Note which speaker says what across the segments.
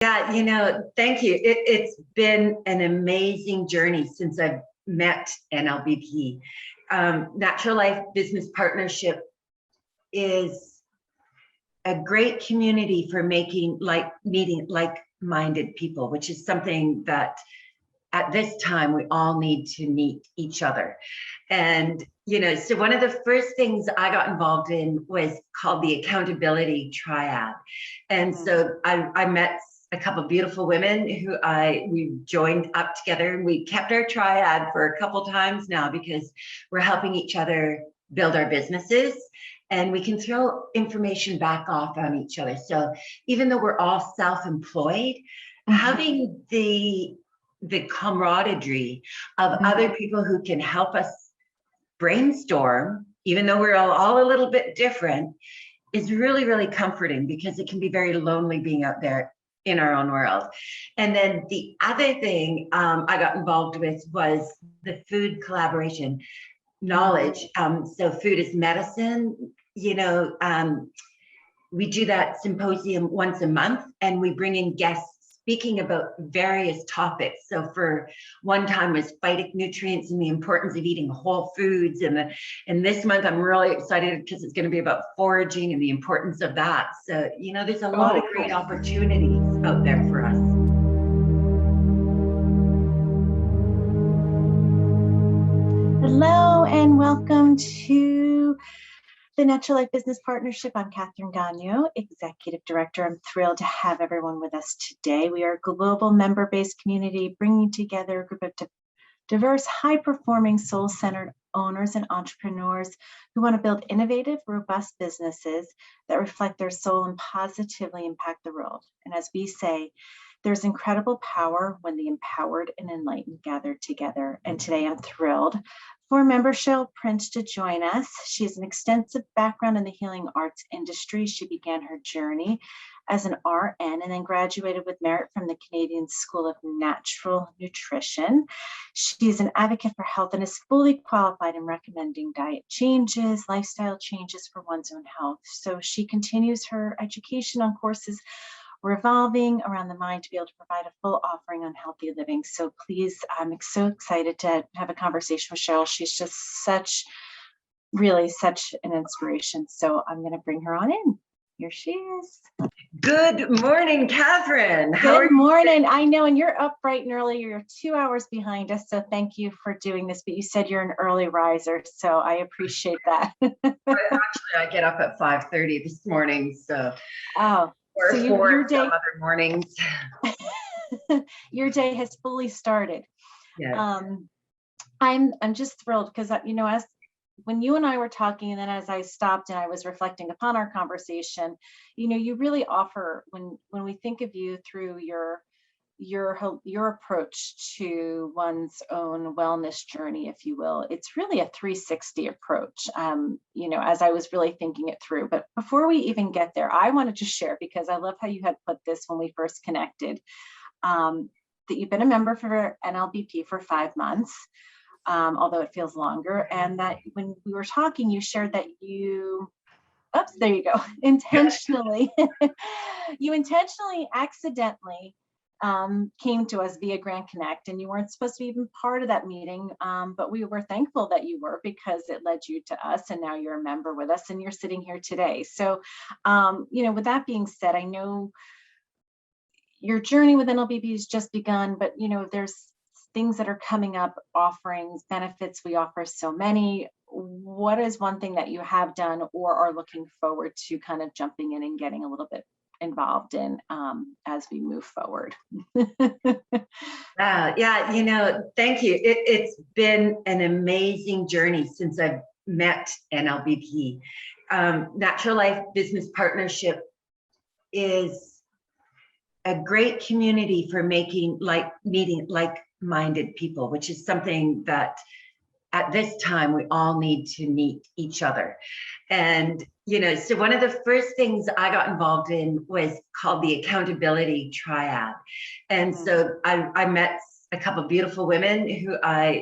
Speaker 1: Yeah, thank you. It's been an amazing journey since I've met NLBP. Natural Life Business Partnership is a great community for meeting like-minded people, which is something that at this time we all need to meet each other. And so one of the first things I got involved in was called the accountability triad. And so I met a couple of beautiful women who we joined up together, and we kept our triad for a couple times now because we're helping each other build our businesses, and we can throw information back off on each other. So even though we're all self-employed, having the camaraderie of other people who can help us brainstorm, even though we're all a little bit different, is really, really comforting, because it can be very lonely being out there in our own world. And then the other thing I got involved with was the food collaboration knowledge. So food is medicine. We do that symposium once a month, and we bring in guests speaking about various topics. So for one time was phytonutrients and the importance of eating whole foods. And this month I'm really excited because it's going to be about foraging and the importance of that. So, there's a lot of great opportunities out there for us.
Speaker 2: Hello and welcome to the Natural Life Business Partnership. I'm Catherine Gagnon, Executive Director. I'm thrilled to have everyone with us today. We are a global member-based community bringing together a group of diverse, high-performing, soul-centered owners and entrepreneurs who want to build innovative, robust businesses that reflect their soul and positively impact the world. And as we say, there's incredible power when the empowered and enlightened gather together. And today I'm thrilled for member Cheryl Prince to join us. She has an extensive background in the healing arts industry. She began her journey as an RN and then graduated with merit from the Canadian School of Natural Nutrition. She's an advocate for health and is fully qualified in recommending diet changes, lifestyle changes for one's own health. So she continues her education on courses revolving around the mind to be able to provide a full offering on healthy living. So please, I'm so excited to have a conversation with Cheryl. She's just really such an inspiration. So I'm going to bring her on in. Here she is.
Speaker 1: Good morning, Catherine.
Speaker 2: Good morning. I know, and you're up bright and early. You're 2 hours behind us, so thank you for doing this. But you said you're an early riser, so I appreciate that.
Speaker 1: Actually, I get up at 5:30 this morning, so.
Speaker 2: Oh.
Speaker 1: Or so your day, some other mornings.
Speaker 2: Your day has fully started.
Speaker 1: Yes.
Speaker 2: I'm just thrilled because as when you and I were talking, and then as I stopped and I was reflecting upon our conversation, you really offer, when we think of you through your approach to one's own wellness journey, if you will, it's really a 360 approach, as I was really thinking it through. But before we even get there, I wanted to share, because I love how you had put this when we first connected, that you've been a member for NLBP for 5 months, although it feels longer. And that when we were talking, you shared that there you go, intentionally, accidentally came to us via Grand Connect, and you weren't supposed to be even part of that meeting, but we were thankful that you were, because it led you to us, and now you're a member with us and you're sitting here today. So, with that being said, I know your journey with NLBP has just begun, but there's things that are coming up, offerings, benefits. We offer so many. What is one thing that you have done or are looking forward to kind of jumping in and getting a little bit involved in as we move forward?
Speaker 1: Thank you. It's been an amazing journey since I've met NLBP. Natural Life Business Partnership is a great community for meeting like-minded people, which is something that at this time we all need to meet each other. And so one of the first things I got involved in was called the accountability triad. And so I met a couple of beautiful women who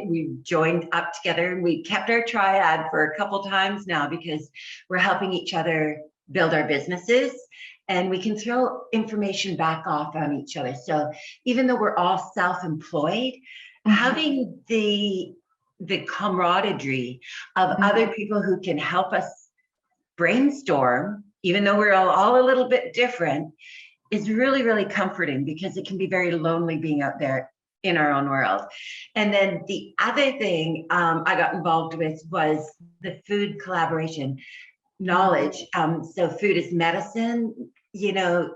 Speaker 1: we joined up together, and we kept our triad for a couple times now because we're helping each other build our businesses. and we can throw information back off on each other. So even though we're all self-employed, having the camaraderie of other people who can help us brainstorm, even though we're all a little bit different, is really, really comforting, because it can be very lonely being out there in our own world. And then the other thing I got involved with was the food collaboration knowledge. So food is medicine, you know.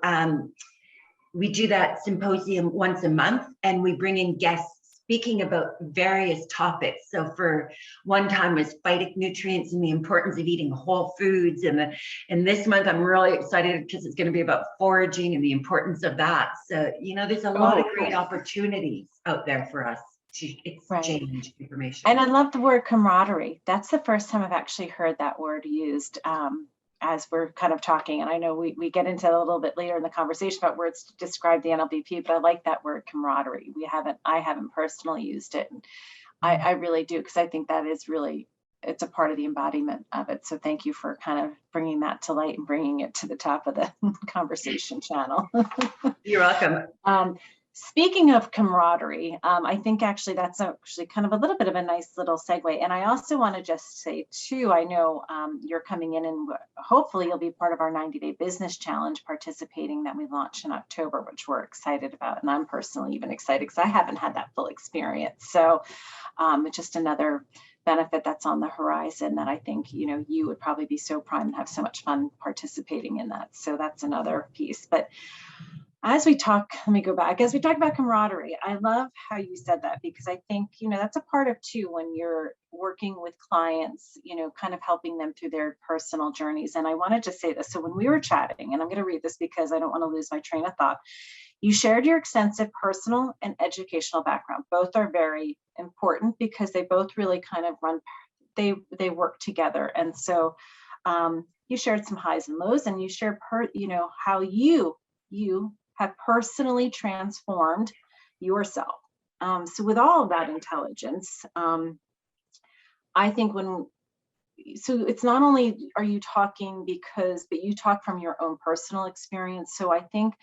Speaker 1: We do that symposium once a month, and we bring in guests speaking about various topics. So for one time was phytonutrients and the importance of eating whole foods. And this month I'm really excited because it's going to be about foraging and the importance of that. So, you know, there's a lot of great opportunities out there for us to exchange information.
Speaker 2: And I love the word camaraderie. That's the first time I've actually heard that word used as we're kind of talking. And I know we get into it a little bit later in the conversation about words to describe the NLBP, but I like that word camaraderie. I haven't personally used it. And I really do, because I think that is really, it's a part of the embodiment of it. So thank you for kind of bringing that to light and bringing it to the top of the conversation channel.
Speaker 1: You're welcome.
Speaker 2: Speaking of camaraderie, I think actually that's actually kind of a little bit of a nice little segue. And I also want to just say too, I know you're coming in and hopefully you'll be part of our 90-day business challenge participating that we launched in October, which we're excited about. And I'm personally even excited because I haven't had that full experience. So it's just another benefit that's on the horizon that I think, you know, you would probably be so primed and have so much fun participating in that. So that's another piece. But as we talk, let me go back. As we talk about camaraderie, I love how you said that, because I think, you know, that's a part of too, when you're working with clients, you know, kind of helping them through their personal journeys. And I wanted to say this. So when we were chatting, and I'm going to read this because I don't want to lose my train of thought, you shared your extensive personal and educational background. Both are very important because they both really kind of they work together. And so you shared some highs and lows, and you shared you know, how you have personally transformed yourself. So with all of that intelligence, I think so it's not only are you talking but you talk from your own personal experience. So I think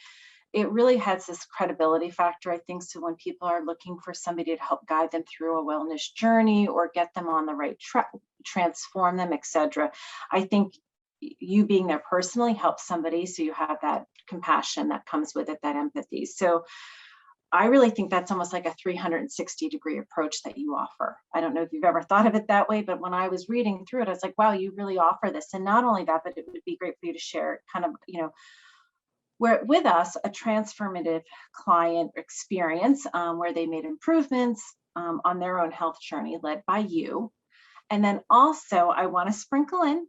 Speaker 2: it really has this credibility factor, I think. So when people are looking for somebody to help guide them through a wellness journey or get them on the right track, transform them, etc., I think you being there personally helps somebody. So you have that compassion that comes with it, that empathy. So I really think that's almost like a 360-degree approach that you offer. I don't know if you've ever thought of it that way, but when I was reading through it, I was like, wow, you really offer this. And not only that, but it would be great for you to share kind of, you know, where with us, a transformative client experience where they made improvements on their own health journey led by you. And then also I want to sprinkle in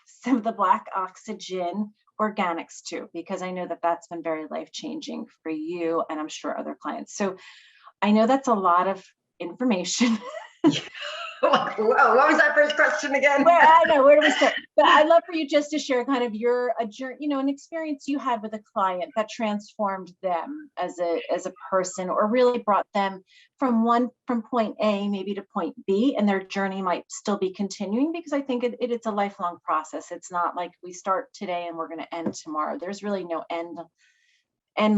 Speaker 2: some of the Black Oxygen organics too, because I know that that's been very life-changing for you, and I'm sure other clients. So I know that's a lot of information.
Speaker 1: What was that first question again?
Speaker 2: Where do we start? But I'd love for you just to share kind of an experience you had with a client that transformed them as a person, or really brought them from point A maybe to point B, and their journey might still be continuing, because I think it's a lifelong process. It's not like we start today and we're going to end tomorrow. There's really no end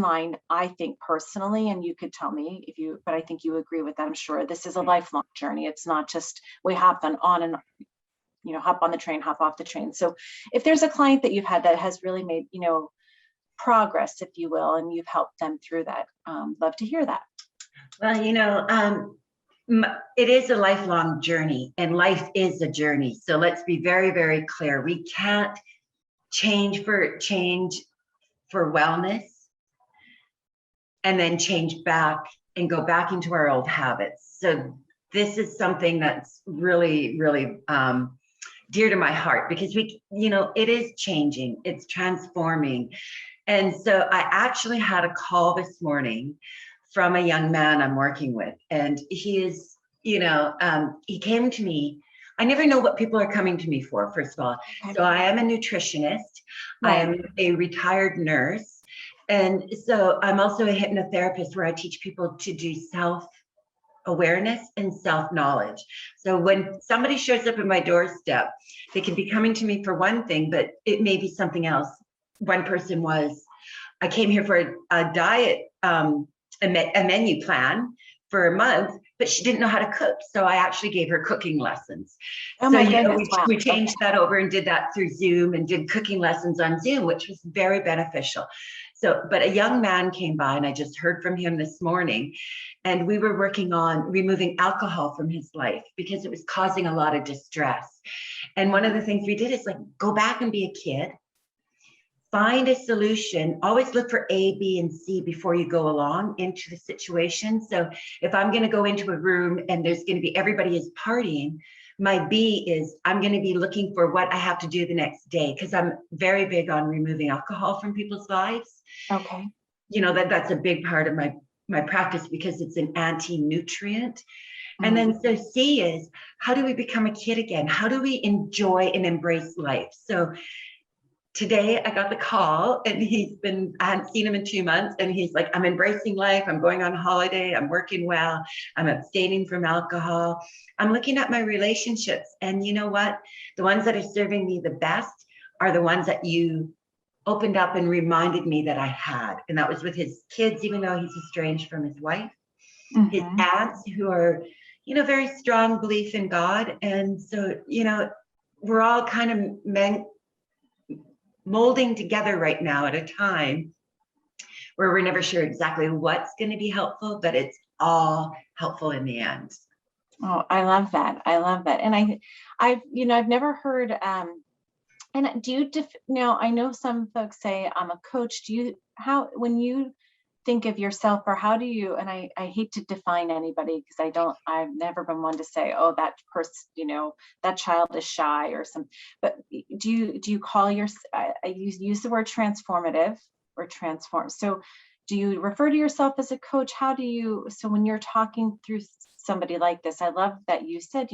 Speaker 2: line, I think personally, and you could tell me if you, but I think you agree with that. I'm sure this is a lifelong journey. It's not just we hop on and, you know, hop on the train, hop off the train. So if there's a client that you've had that has really made, you know, progress, if you will, and you've helped them through that, love to hear that.
Speaker 1: Well, you know, it is a lifelong journey, and life is a journey. So let's be very, very clear. We can't change for wellness and then change back and go back into our old habits. So this is something that's really, really dear to my heart, because it is changing, it's transforming. And so I actually had a call this morning from a young man I'm working with, and he is, he came to me. I never know what people are coming to me for, first of all. So I am a nutritionist. Right. I am a retired nurse. And so I'm also a hypnotherapist, where I teach people to do self-awareness and self-knowledge. So when somebody shows up at my doorstep, they can be coming to me for one thing, but it may be something else one person was, I came here for a diet, a menu plan for a month, but she didn't know how to cook. So I actually gave her cooking lessons.
Speaker 2: Oh
Speaker 1: So,
Speaker 2: my goodness, wow.
Speaker 1: we changed that over and did that through Zoom and did cooking lessons on Zoom, which was very beneficial. So, but a young man came by and I just heard from him this morning, and we were working on removing alcohol from his life because it was causing a lot of distress. And one of the things we did is like, go back and be a kid. Find a solution. Always look for A, B, and C before you go along into the situation. So if I'm going to go into a room and there's going to be everybody is partying, my B is I'm going to be looking for what I have to do the next day, because I'm very big on removing alcohol from people's lives.
Speaker 2: Okay.
Speaker 1: You know, that's a big part of my practice because it's an anti-nutrient. And then so C is, how do we become a kid again? How do we enjoy and embrace life? So today I got the call and I hadn't seen him in 2 months, and he's like, I'm embracing life. I'm going on holiday. I'm working well. I'm abstaining from alcohol. I'm looking at my relationships. And you know what? The ones that are serving me the best are the ones that you opened up and reminded me that I had. And that was with his kids, even though he's estranged from his wife, his aunts who are, very strong belief in God. And so, we're all kind of molding together right now at a time where we're never sure exactly what's going to be helpful, but it's all helpful in the end.
Speaker 2: Oh, I love that. I love that. And I've never heard, and do you, I know some folks say I'm a coach. When you think of yourself, or how do you, and I hate to define anybody because I've never been one to say, oh, that person, that child is shy or something, but do you call you use the word transformative or transform. So do you refer to yourself as a coach? So when you're talking through somebody like this, I love that you said,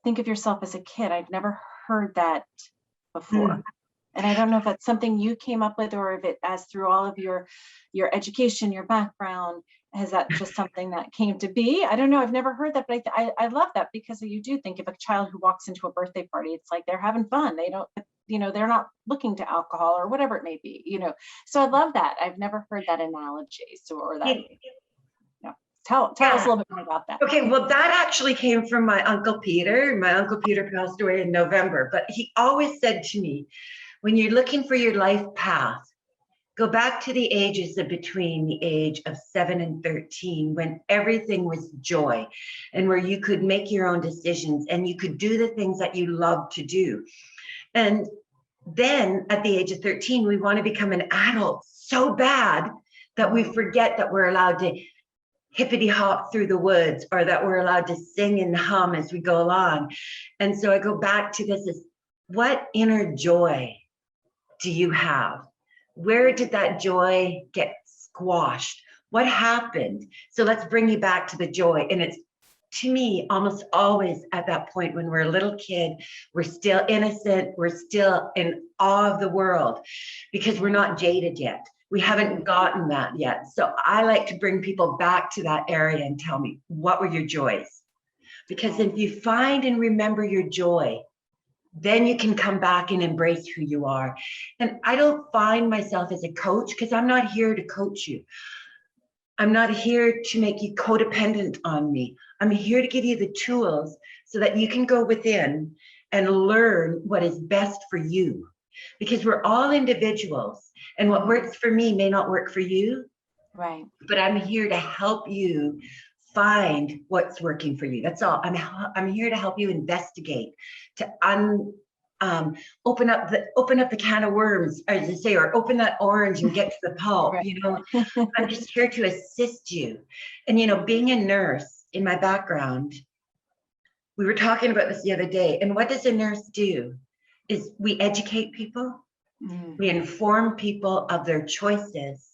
Speaker 2: think of yourself as a kid. I've never heard that before. And I don't know if that's something you came up with, or if it, as through all of your education, your background, has that just something that came to be? I don't know. I've never heard that, but I love that, because you do think of a child who walks into a birthday party, it's like they're having fun. They don't, they're not looking to alcohol or whatever it may be, So I love that. I've never heard that analogy. Tell us a little bit more about that.
Speaker 1: Okay, well, that actually came from my Uncle Peter. My Uncle Peter passed away in November, but he always said to me, when you're looking for your life path, go back to the ages of between the age of 7 and 13, when everything was joy and where you could make your own decisions and you could do the things that you love to do. And then at the age of 13, we want to become an adult so bad that we forget that we're allowed to hippity hop through the woods, or that we're allowed to sing and hum as we go along. And so I go back to this as, what inner joy do you have? Where did that joy get squashed? What happened? So let's bring you back to the joy. And it's, to me, almost always at that point when we're a little kid, we're still innocent, we're still in awe of the world because we're not jaded yet. We haven't gotten that yet. So I like to bring people back to that area and tell me, what were your joys? Because if you find and remember your joy, then you can come back and embrace who you are. And I don't find myself as a coach, because I'm not here to coach you. I'm not here to make you codependent on me. I'm here to give you the tools so that you can go within and learn what is best for you. Because we're all individuals, and what works for me may not work for you.
Speaker 2: Right.
Speaker 1: But I'm here to help you find what's working for you. That's all. I'm here to help you investigate, to open up the can of worms, as they say, or open that orange and get to the pulp.
Speaker 2: Right.
Speaker 1: I'm just here to assist you. And being a nurse, in my background, we were talking about this the other day. And what does a nurse do? Is we educate people, we inform people of their choices,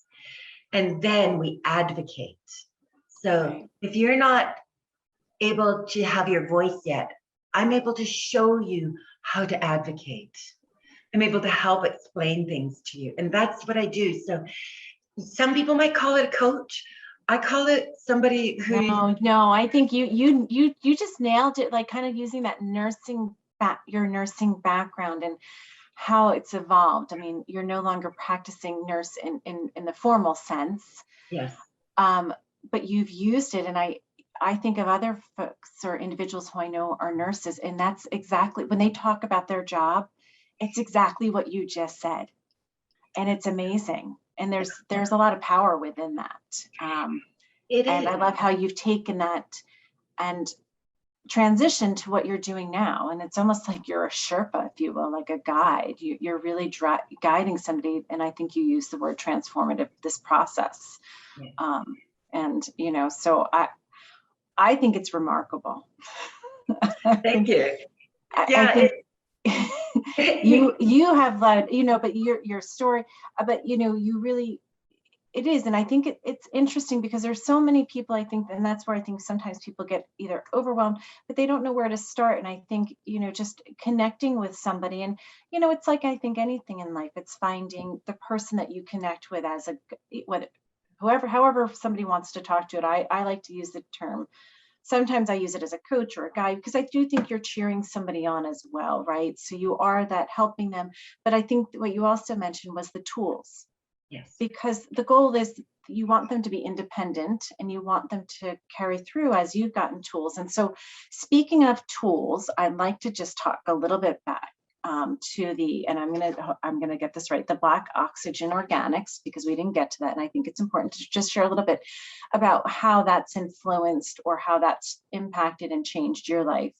Speaker 1: and then we advocate. So if you're not able to have your voice yet, I'm able to show you how to advocate. I'm able to help explain things to you. And that's what I do. So some people might call it a coach. I call it somebody who...
Speaker 2: No, I think you just nailed it, like kind of using that your nursing background and how it's evolved. I mean, you're no longer practicing nurse in the formal sense,
Speaker 1: Yes.
Speaker 2: but you've used it. And I think of other folks or individuals who I know are nurses, and that's exactly when they talk about their job, it's exactly what you just said. And it's amazing. And there's a lot of power within that. And I love how you've taken that and transition to what you're doing now. And it's almost like you're a Sherpa, if you will, like a guide. You're really guiding somebody. And I think you use the word transformative, this process.
Speaker 1: Yeah.
Speaker 2: And, so I think it's remarkable.
Speaker 1: Thank you.
Speaker 2: Yeah. You have led, but your story, but, you really, it is. And I think it's interesting because there's so many people, I think, and that's where I think sometimes people get either overwhelmed, but they don't know where to start. And I think, just connecting with somebody, and, it's like, I think anything in life, it's finding the person that you connect with as however somebody wants to talk to it. I like to use the term, sometimes I use it as a coach or a guide, because I do think you're cheering somebody on as well, right? So you are that helping them. But I think what you also mentioned was the tools.
Speaker 1: Yes.
Speaker 2: Because the goal is you want them to be independent and you want them to carry through as you've gotten tools. And so speaking of tools, I'd like to just talk a little bit back to and I'm gonna get this right, the Black Oxygen Organics, because we didn't get to that. And I think it's important to just share a little bit about how that's influenced or how that's impacted and changed your life.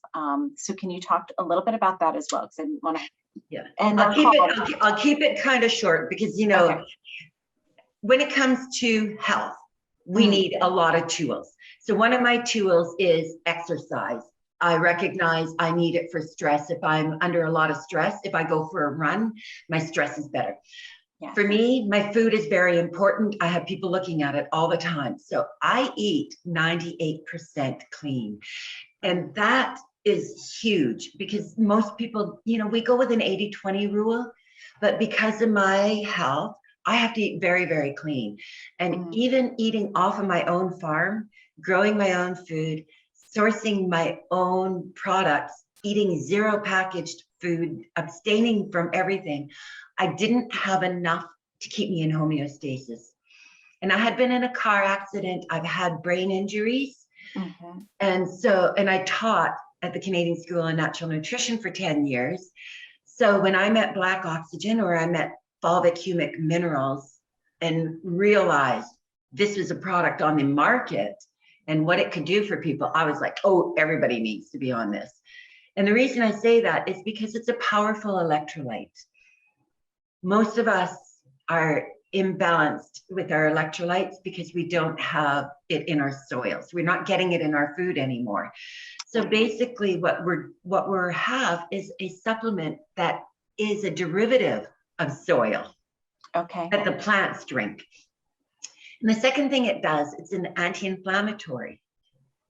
Speaker 2: So can you talk a little bit about that as well? Because I didn't want to.
Speaker 1: Yeah.
Speaker 2: And
Speaker 1: I'll keep it kind of short because,
Speaker 2: okay.
Speaker 1: When it comes to health, we need a lot of tools. So one of my tools is exercise. I recognize I need it for stress. If I'm under a lot of stress, if I go for a run, my stress is better. Yes. For me, my food is very important. I have people looking at it all the time. So I eat 98% clean. And that is huge because most people, we go with an 80-20 rule, but because of my health, I have to eat very, very clean. And even eating off of my own farm, growing my own food, sourcing my own products, eating zero packaged food, abstaining from everything, I didn't have enough to keep me in homeostasis. And I had been in a car accident. I've had brain injuries. And I taught at the Canadian School of Natural Nutrition for 10 years. So when I met Black Oxygen, or I met fulvic humic minerals and realized this was a product on the market and what it could do for people, I was like, oh, everybody needs to be on this. And the reason I say that is because it's a powerful electrolyte. Most of us are imbalanced with our electrolytes because we don't have it in our soils. We're not getting it in our food anymore. So basically what we have is a supplement that is a derivative of soil. Okay. That the plants drink. And the second thing it does, it's an anti-inflammatory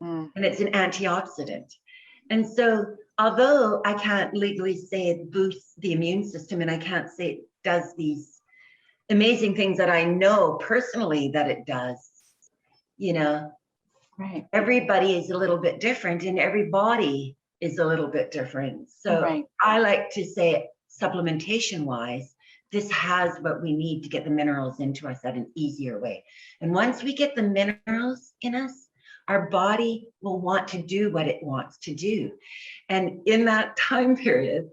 Speaker 1: and it's an antioxidant. And so although I can't legally say it boosts the immune system and I can't say it does these amazing things that I know personally that it does, right. Everybody is a little bit different and every body is a little bit different. So right. I like to say supplementation wise, this has what we need to get the minerals into us at an easier way. And once we get the minerals in us, our body will want to do what it wants to do. And in that time period,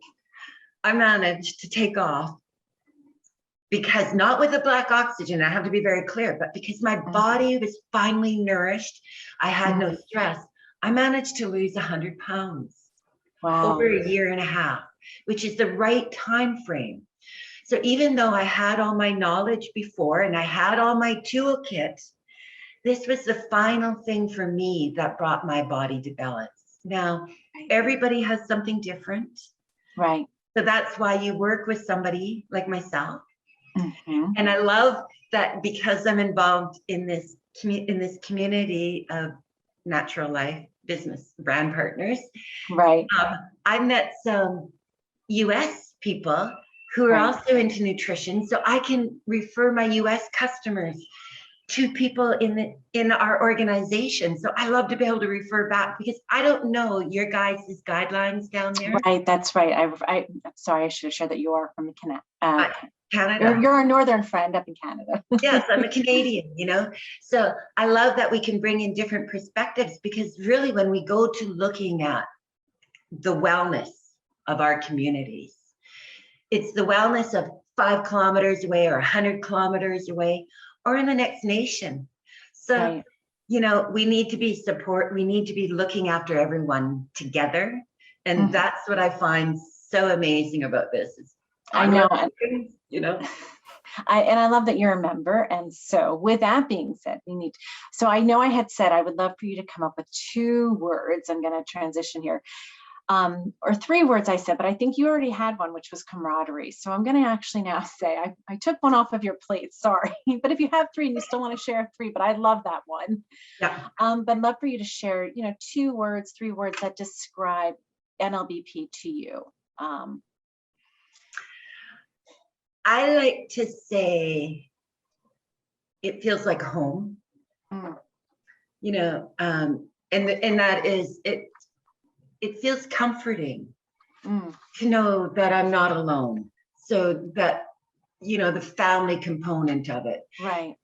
Speaker 1: I managed to take off because not with the Black Oxygen, I have to be very clear, but because my body was finally nourished, I had no stress. I managed to lose 100 pounds over a year and a half, which is the right time frame. So even though I had all my knowledge before and I had all my toolkit, this was the final thing for me that brought my body to balance. Now, everybody has something different. Right. So that's why you work with somebody like myself. And I love that because I'm involved in this community of natural life business brand partners. Right. I met some US people who are also into nutrition. So I can refer my US customers to people in our organization. So I love to be able to refer back, because I don't know your guys' guidelines down there.
Speaker 2: Right, that's right. I'm sorry, I should have shared that you are from
Speaker 1: Canada.
Speaker 2: You're a northern friend up in Canada.
Speaker 1: Yes, I'm a Canadian, So I love that we can bring in different perspectives, because really when we go to looking at the wellness of our communities, it's the wellness of 5 kilometers away or 100 kilometers away or in the next nation. So,
Speaker 2: Right.
Speaker 1: We need to be looking after everyone together. And that's what I find so amazing about this.
Speaker 2: I know. I love that you're a member. And so with that being said, so I know I had said I would love for you to come up with 2 words. I'm going to transition here. Or 3 words I said, but I think you already had one, which was camaraderie. So I'm going to actually now say, I took one off of your plate, sorry. But if you have 3 and you still want to share 3, but I love that one.
Speaker 1: Yeah.
Speaker 2: But I'd love for you to share, 2 words, 3 words that describe NLBP to you.
Speaker 1: I like to say it feels like home, and that is it. It feels comforting to know that I'm not alone. So that, the family component of it.
Speaker 2: Right.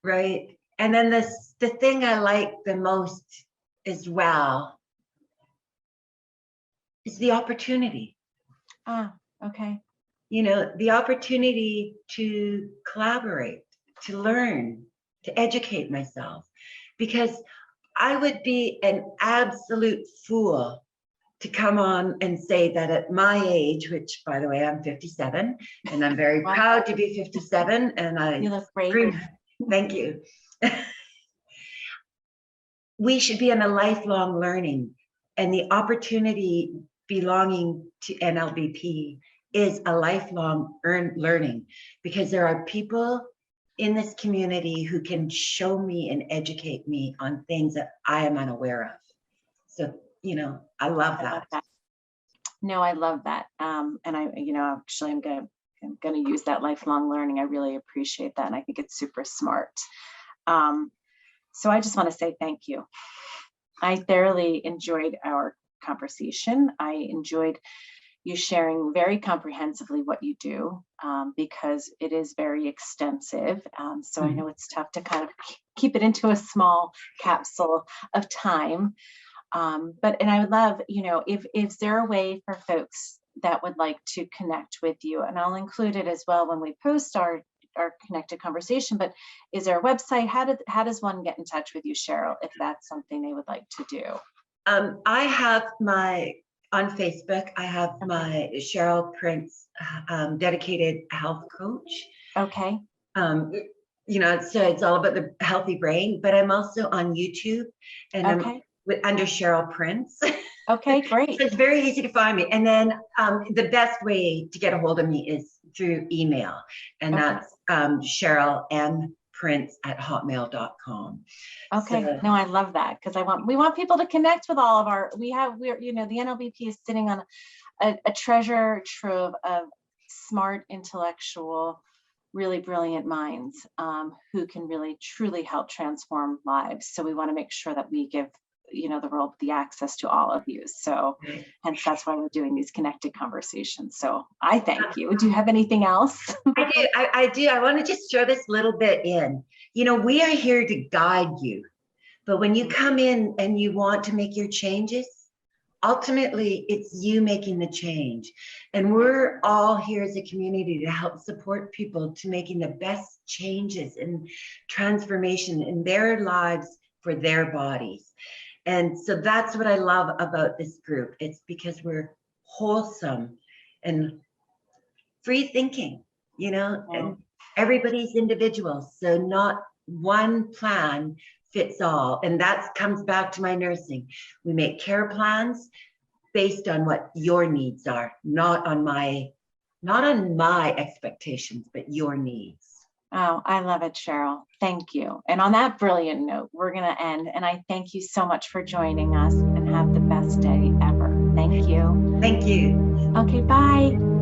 Speaker 1: Right. And then the thing I like the most as well is the opportunity.
Speaker 2: Okay.
Speaker 1: The opportunity to collaborate, to learn, to educate myself, because I would be an absolute fool to come on and say that at my age, which by the way, I'm 57 and I'm very proud to be 57, and
Speaker 2: you look great.
Speaker 1: Thank you. We should be in a lifelong learning, and the opportunity belonging to NLBP is a lifelong learning, because there are people in this community who can show me and educate me on things that I am unaware of. So, I love that.
Speaker 2: No, I love that. And actually I'm going to use that lifelong learning. I really appreciate that. And I think it's super smart. So I just want to say thank you. I thoroughly enjoyed our conversation. I enjoyed you sharing very comprehensively what you do, because it is very extensive. So I know it's tough to kind of keep it into a small capsule of time. And I would love, if there a way for folks that would like to connect with you, and I'll include it as well when we post our connected conversation, but is there a website? How does one get in touch with you, Cheryl, if that's something they would like to do?
Speaker 1: I have on Facebook, I have my Cheryl Prince dedicated health coach.
Speaker 2: Okay.
Speaker 1: So it's all about the healthy brain, but I'm also on YouTube, and I'm under Cheryl Prince.
Speaker 2: Okay, great.
Speaker 1: So it's very easy to find me. And then the best way to get a hold of me is through email, and that's Cheryl M. Prince@hotmail.com.
Speaker 2: Okay.
Speaker 1: So,
Speaker 2: no, I love that, because we want people to connect with all of the NLBP is sitting on a treasure trove of smart, intellectual, really brilliant minds who can really truly help transform lives. So we want to make sure that we give the world the access to all of you. So hence that's why we're doing these connected conversations. So I thank you. Do you have anything else?
Speaker 1: I do. I want to just throw this little bit in. We are here to guide you, but when you come in and you want to make your changes, ultimately it's you making the change. And we're all here as a community to help support people to making the best changes and transformation in their lives for their bodies. And so that's what I love about this group. It's because we're wholesome and free thinking, and everybody's individual. So not one plan fits all. And that comes back to my nursing. We make care plans based on what your needs are, not on my expectations, but your needs.
Speaker 2: Oh, I love it, Cheryl. Thank you. And on that brilliant note, we're going to end. And I thank you so much for joining us, and have the best day ever. Thank you.
Speaker 1: Thank you.
Speaker 2: Okay, bye.